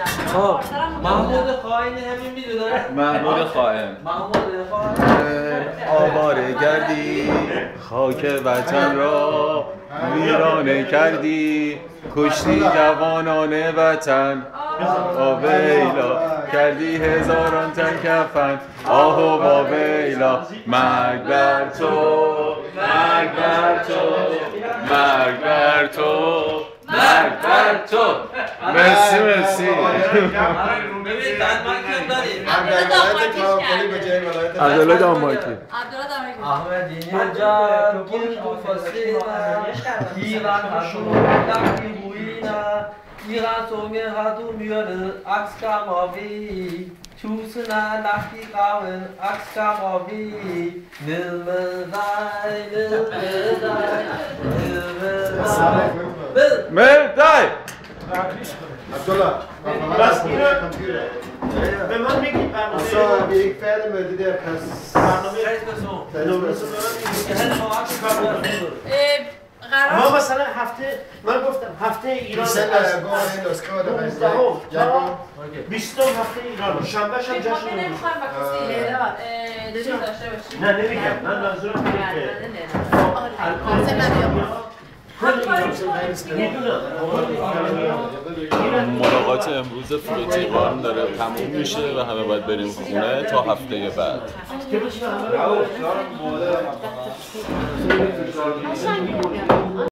خب محمود خائن همین میدونه؟ محمود خائن. محمود خائن آواره گردی خاک وطن را ویرانه کردی، کشتی جوانان وطن. ویلا کردی هزاران تن کفن. آه و ویلا مرگ بر تو، مرگ بر تو، مرگ بر تو، مرگ بر تو. مرسی مرسی. ببین دنمارک هم داریم. عبدالله دانمارکی. احمدی نژاد گیر تو فسینا ایران هاتون لختی بوینا ایران سونگ هاتون میاره عکس کاماوی چوسنا لختی قاون عکس کاماوی نلمدای نلمدای نلمدای مردای عبدالله بس اینو به من میگید اصلا به یک فعل مردی در پس برنامه ما مثلا هفته من گفتم هفته ایران از 20 هفته ایران شنبه شب جشن نه نمیگم من منظورم اینه ملاقات امروز فروتیقان داره تموم میشه و همه باید بریم خونه تا هفته بعد.